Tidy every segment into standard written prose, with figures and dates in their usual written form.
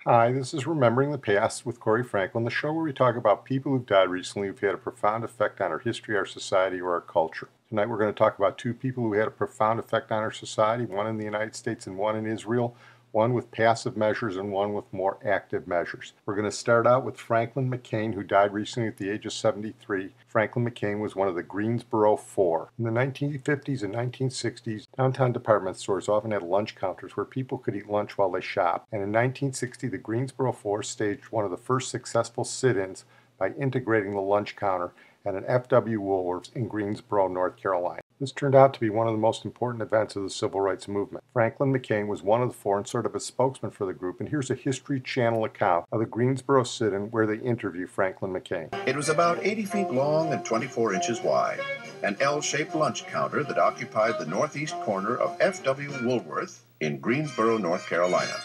Hi, this is Remembering the Past with Corey Franklin, the show where we talk about people who've died recently who've had a profound effect on our history, our society, or our culture. Tonight we're going to talk about two people who had a profound effect on our society, one in the United States and one in Israel, one with passive measures and one with more active measures. We're going to start out with Franklin Mccain, who died recently at the age of 73. Franklin Mccain was one of the Greensboro Four. In the 1950s and 1960s, downtown department stores often had lunch counters where people could eat lunch while they shopped. And in 1960, the Greensboro Four staged one of the first successful sit-ins by integrating the lunch counter at an F.W. Woolworth's in Greensboro, North Carolina. This turned out to be one of the most important events of the civil rights movement. Franklin Mccain was one of the four and sort of a spokesman for the group, and here's a History Channel account of the Greensboro sit-in where they interview Franklin Mccain. It was about 80 feet long and 24 inches wide, an L-shaped lunch counter that occupied the northeast corner of F.W. Woolworth in Greensboro, North Carolina.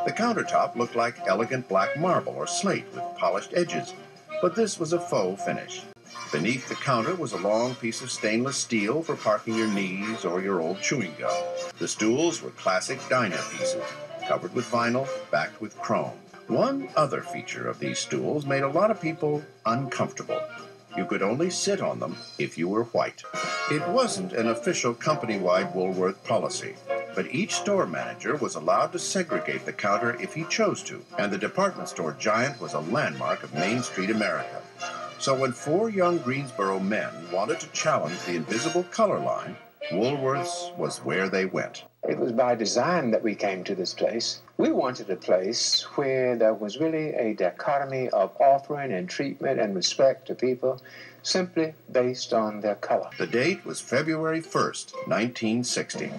The countertop looked like elegant black marble or slate with polished edges, but this was a faux finish. Beneath the counter was a long piece of stainless steel for parking your knees or your old chewing gum. The stools were classic diner pieces, covered with vinyl, backed with chrome. One other feature of these stools made a lot of people uncomfortable. You could only sit on them if you were white. It wasn't an official company-wide Woolworth policy, but each store manager was allowed to segregate the counter if he chose to, and the department store giant was a landmark of Main Street America. So when four young Greensboro men wanted to challenge the invisible color line, Woolworth's was where they went. It was by design that we came to this place. We wanted a place where there was really a dichotomy of offering and treatment and respect to people simply based on their color. The date was February 1st, 1960.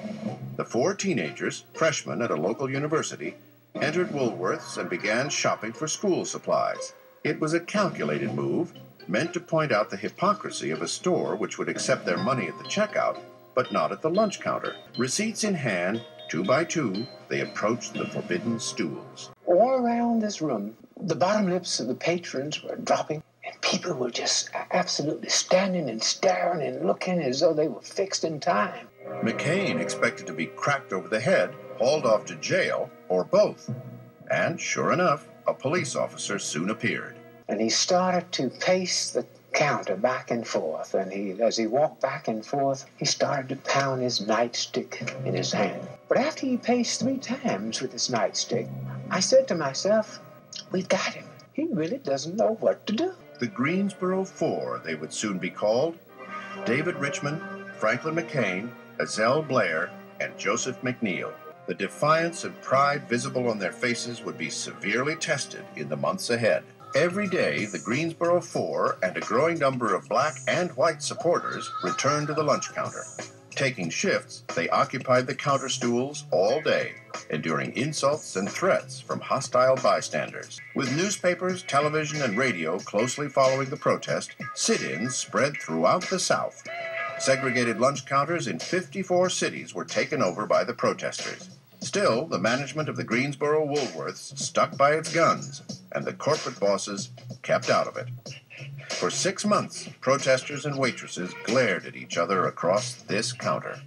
The four teenagers, freshmen at a local university, entered Woolworth's and began shopping for school supplies. It was a calculated move, meant to point out the hypocrisy of a store which would accept their money at the checkout, but not at the lunch counter. Receipts in hand, two by two, they approached the forbidden stools. All around this room, the bottom lips of the patrons were dropping, and people were just absolutely standing and staring and looking as though they were fixed in time. McCain expected to be cracked over the head, hauled off to jail, or both. And sure enough, a police officer soon appeared. And he started to pace the counter back and forth, and as he walked back and forth, he started to pound his nightstick in his hand. But after he paced 3 times with his nightstick, I said to myself, we've got him. He really doesn't know what to do. The Greensboro Four, they would soon be called. David Richmond, Franklin Mccain, Azelle Blair, and Joseph McNeil. The defiance and pride visible on their faces would be severely tested in the months ahead. Every day, the Greensboro Four and a growing number of black and white supporters returned to the lunch counter. Taking shifts, they occupied the counter stools all day, enduring insults and threats from hostile bystanders. With newspapers, television, and radio closely following the protest, sit-ins spread throughout the South. Segregated lunch counters in 54 cities were taken over by the protesters. Still, the management of the Greensboro Woolworths stuck by its guns, and the corporate bosses kept out of it. For 6 months, protesters and waitresses glared at each other across this counter.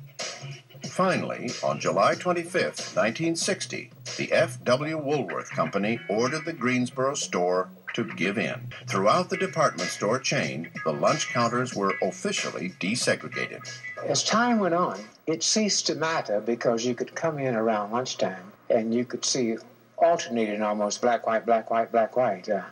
Finally, on July 25th, 1960, the F.W. Woolworth Company ordered the Greensboro store to give in. Throughout the department store chain, the lunch counters were officially desegregated. As time went on, it ceased to matter because you could come in around lunchtime and you could see alternating almost black, white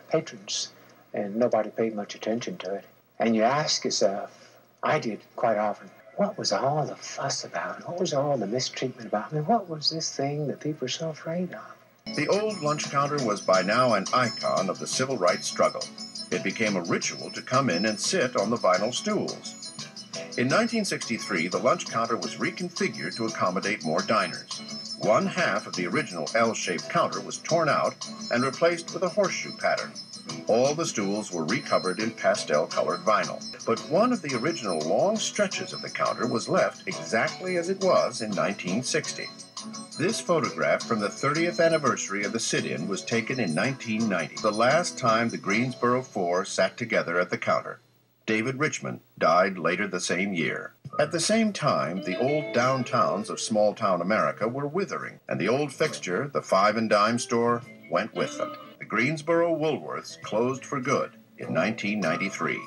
patrons, and nobody paid much attention to it. And you ask yourself, I did quite often, what was all the fuss about? What was all the mistreatment about? I mean, what was this thing that people were so afraid of? The old lunch counter was by now an icon of the civil rights struggle. It became a ritual to come in and sit on the vinyl stools. In 1963, the lunch counter was reconfigured to accommodate more diners. One half of the original L-shaped counter was torn out and replaced with a horseshoe pattern. All the stools were recovered in pastel-colored vinyl. But one of the original long stretches of the counter was left exactly as it was in 1960. This photograph from the 30th anniversary of the sit-in was taken in 1990, the last time the Greensboro Four sat together at the counter. David Richmond died later the same year. At the same time, the old downtowns of small-town America were withering, and the old fixture, the five-and-dime store, went with them. The Greensboro Woolworths closed for good in 1993.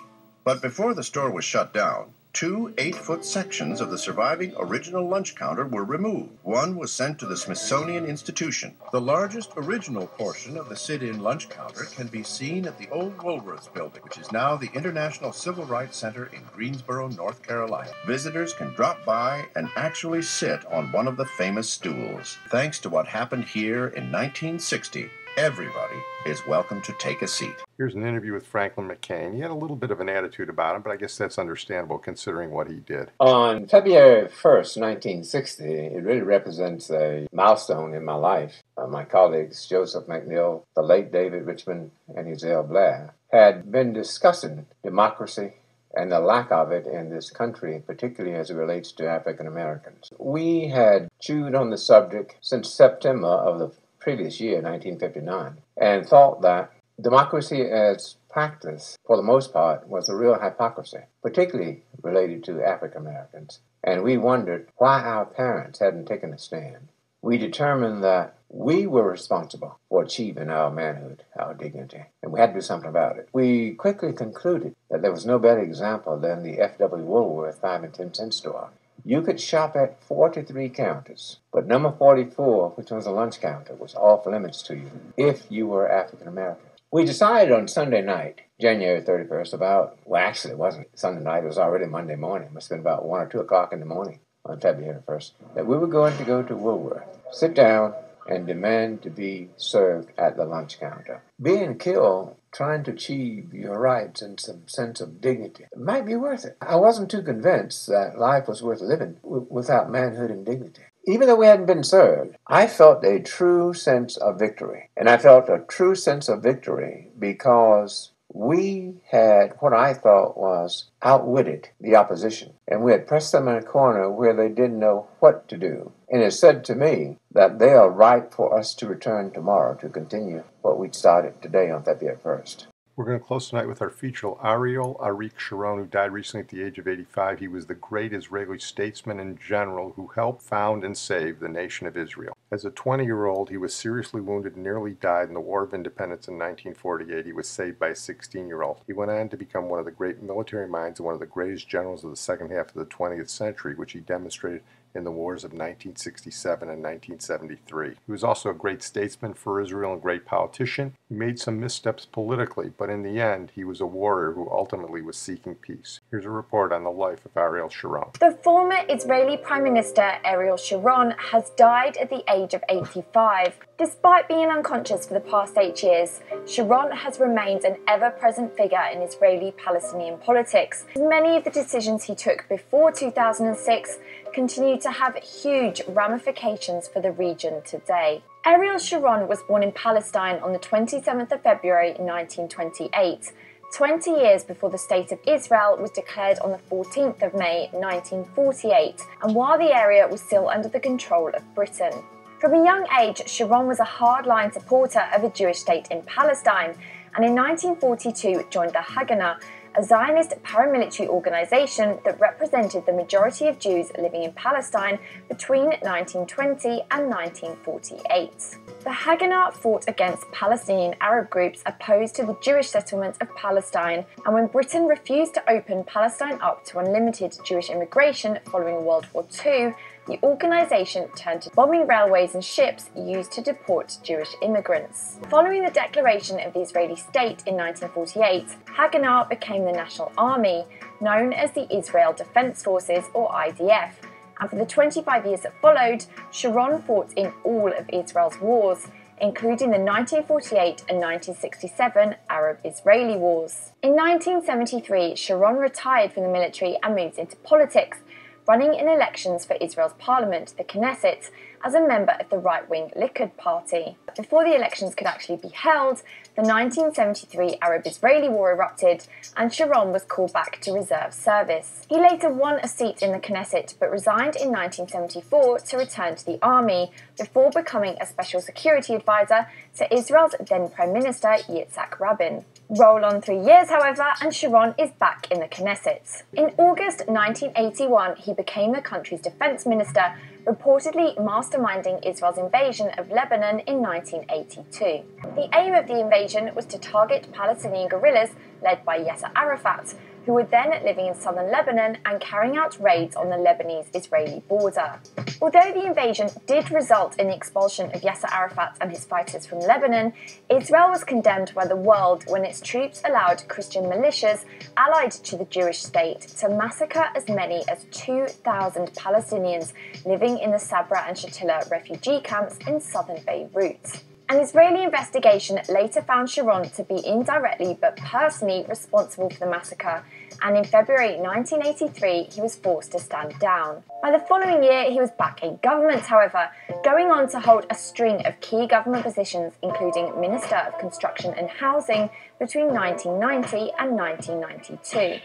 But before the store was shut down, 2 8-foot sections of the surviving original lunch counter were removed. One was sent to the Smithsonian Institution. The largest original portion of the sit-in lunch counter can be seen at the old Woolworths building, which is now the International Civil Rights Center in Greensboro, North Carolina. Visitors can drop by and actually sit on one of the famous stools. Thanks to what happened here in 1960, everybody is welcome to take a seat. Here's an interview with Franklin Mccain. He had a little bit of an attitude about him, but I guess that's understandable considering what he did. On February 1st, 1960, it really represents a milestone in my life. My colleagues, Joseph McNeil, the late David Richmond, and Ariel Blair, had been discussing democracy and the lack of it in this country, particularly as it relates to African Americans. We had chewed on the subject since September of the previous year, 1959, and thought that democracy as practice, for the most part, was a real hypocrisy, particularly related to African Americans. And we wondered why our parents hadn't taken a stand. We determined that we were responsible for achieving our manhood, our dignity, and we had to do something about it. We quickly concluded that there was no better example than the F.W. Woolworth 5 and 10 cent store. You could shop at 43 counters, but number 44, which was a lunch counter, was off limits to you if you were African American. We decided on Sunday night, January 31st, actually it wasn't Sunday night, it was already Monday morning. It must have been about 1 or 2 o'clock in the morning on February 1st, that we were going to go to Woolworth, sit down, and demand to be served at the lunch counter. Being killed trying to achieve your rights and some sense of dignity, it might be worth it. I wasn't too convinced that life was worth living without manhood and dignity. Even though we hadn't been served, I felt a true sense of victory. And I felt a true sense of victory because we had what I thought was outwitted the opposition. And we had pressed them in a corner where they didn't know what to do. And it said to me that they are ripe for us to return tomorrow to continue what we'd started today on February 1st. We're going to close tonight with our feature, Ariel Sharon, who died recently at the age of 85. He was the great Israeli statesman and general who helped found and save the nation of Israel. As a 20-year-old, he was seriously wounded and nearly died in the War of Independence in 1948. He was saved by a 16-year-old. He went on to become one of the great military minds and one of the greatest generals of the second half of the 20th century, which he demonstrated in the wars of 1967 and 1973. He was also a great statesman for Israel and a great politician. He made some missteps politically, but in the end, he was a warrior who ultimately was seeking peace. Here's a report on the life of Ariel Sharon. The former Israeli Prime Minister Ariel Sharon has died at the age of 85. Despite being unconscious for the past 8 years, Sharon has remained an ever-present figure in Israeli-Palestinian politics. Many of the decisions he took before 2006 continue to have huge ramifications for the region today. Ariel Sharon was born in Palestine on the 27th of February 1928, 20 years before the State of Israel was declared on the 14th of May 1948, and while the area was still under the control of Britain. From a young age, Sharon was a hardline supporter of a Jewish state in Palestine, and in 1942 joined the Haganah, a Zionist paramilitary organization that represented the majority of Jews living in Palestine between 1920 and 1948. The Haganah fought against Palestinian Arab groups opposed to the Jewish settlement of Palestine, and when Britain refused to open Palestine up to unlimited Jewish immigration following World War II, the organization turned to bombing railways and ships used to deport Jewish immigrants. Following the declaration of the Israeli state in 1948, Haganah became the National Army, known as the Israel Defense Forces or IDF, and for the 25 years that followed, Sharon fought in all of Israel's wars, including the 1948 and 1967 Arab-Israeli wars. In 1973, Sharon retired from the military and moved into politics, running in elections for Israel's parliament, the Knesset, as a member of the right-wing Likud party. Before the elections could actually be held, the 1973 Arab-Israeli war erupted, and Sharon was called back to reserve service. He later won a seat in the Knesset, but resigned in 1974 to return to the army, before becoming a special security advisor to Israel's then Prime Minister Yitzhak Rabin. Roll on 3 years, however, and Sharon is back in the Knesset. In August 1981, he became the country's defense minister, reportedly masterminding Israel's invasion of Lebanon in 1982. The aim of the invasion was to target Palestinian guerrillas led by Yasser Arafat, who were then living in southern Lebanon and carrying out raids on the Lebanese-Israeli border. Although the invasion did result in the expulsion of Yasser Arafat and his fighters from Lebanon, Israel was condemned by the world when its troops allowed Christian militias allied to the Jewish state to massacre as many as 2,000 Palestinians living in the Sabra and Shatila refugee camps in southern Beirut. An Israeli investigation later found Sharon to be indirectly but personally responsible for the massacre, and in February 1983 he was forced to stand down. By the following year he was back in government, however, going on to hold a string of key government positions, including Minister of Construction and Housing between 1990 and 1992.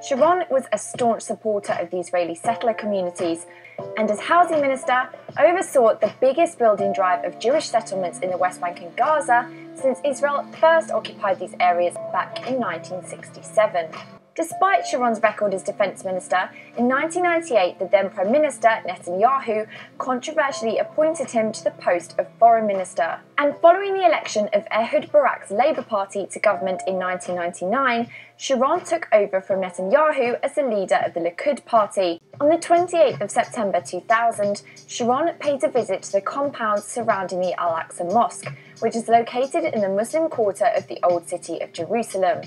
Sharon was a staunch supporter of the Israeli settler communities, and as housing minister oversaw the biggest building drive of Jewish settlements in the West Bank and Gaza since Israel first occupied these areas back in 1967. Despite Sharon's record as defense minister, in 1998 the then Prime Minister Netanyahu controversially appointed him to the post of foreign minister. And following the election of Ehud Barak's Labour Party to government in 1999, Sharon took over from Netanyahu as the leader of the Likud party. On the 28th of September 2000, Sharon paid a visit to the compound surrounding the Al-Aqsa Mosque, which is located in the Muslim quarter of the Old City of Jerusalem.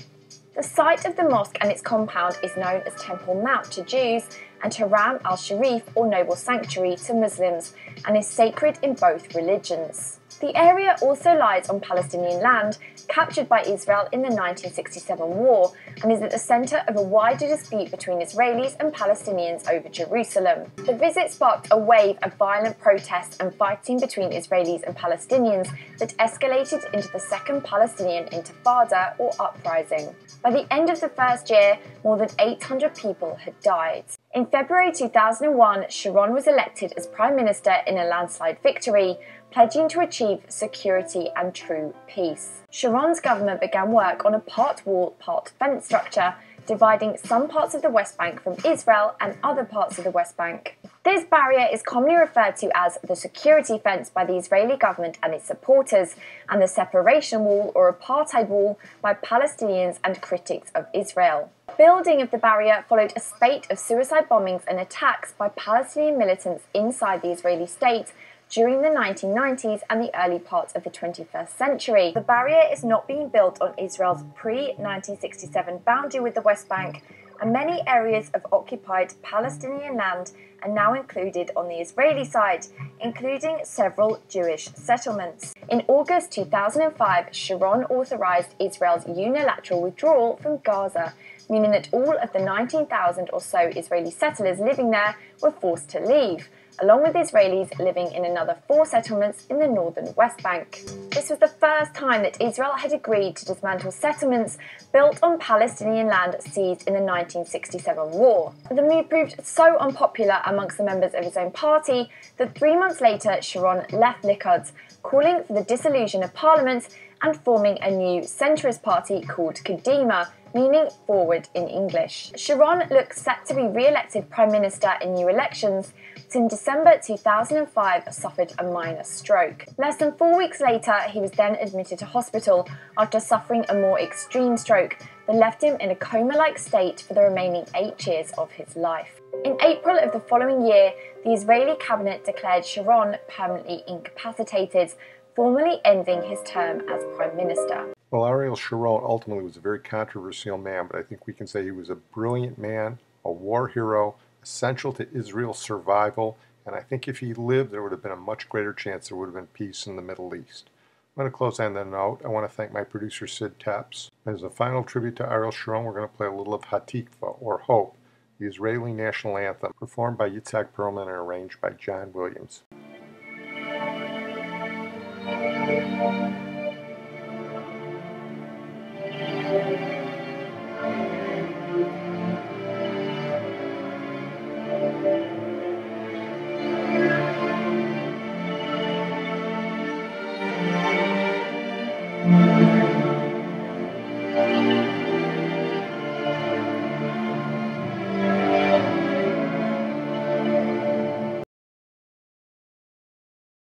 The site of the mosque and its compound is known as Temple Mount to Jews and Haram al-Sharif, or Noble Sanctuary, to Muslims, and is sacred in both religions. The area also lies on Palestinian land captured by Israel in the 1967 war and is at the centre of a wider dispute between Israelis and Palestinians over Jerusalem. The visit sparked a wave of violent protests and fighting between Israelis and Palestinians that escalated into the Second Palestinian Intifada, or uprising. By the end of the first year, more than 800 people had died. In February 2001, Sharon was elected as Prime Minister in a landslide victory, pledging to achieve security and true peace. Sharon's government began work on a part wall, part fence structure, dividing some parts of the West Bank from Israel and other parts of the West Bank. This barrier is commonly referred to as the security fence by the Israeli government and its supporters, and the separation wall, or apartheid wall, by Palestinians and critics of Israel. Building of the barrier followed a spate of suicide bombings and attacks by Palestinian militants inside the Israeli state during the 1990s and the early parts of the 21st century. The barrier is not being built on Israel's pre-1967 boundary with the West Bank, and many areas of occupied Palestinian land are now included on the Israeli side, including several Jewish settlements. In August 2005, Sharon authorized Israel's unilateral withdrawal from Gaza, meaning that all of the 19,000 or so Israeli settlers living there were forced to leave, along with Israelis living in another 4 settlements in the northern West Bank. This was the first time that Israel had agreed to dismantle settlements built on Palestinian land seized in the 1967 war. The move proved so unpopular amongst the members of his own party that 3 months later Sharon left Likud, calling for the dissolution of parliament and forming a new centrist party called Kadima, meaning forward in English. Sharon looks set to be re-elected Prime Minister in new elections, but in December 2005 suffered a minor stroke. Less than 4 weeks later, he was then admitted to hospital after suffering a more extreme stroke that left him in a coma-like state for the remaining 8 years of his life. In April of the following year, the Israeli cabinet declared Sharon permanently incapacitated, formally ending his term as Prime Minister. Well, Ariel Sharon ultimately was a very controversial man, but I think we can say he was a brilliant man, a war hero, essential to Israel's survival, and I think if he lived, there would have been a much greater chance there would have been peace in the Middle East. I'm going to close on that note. I want to thank my producer, Sid Tepps. As a final tribute to Ariel Sharon, we're going to play a little of Hatikva, or Hope, the Israeli national anthem, performed by Yitzhak Perlman and arranged by John Williams.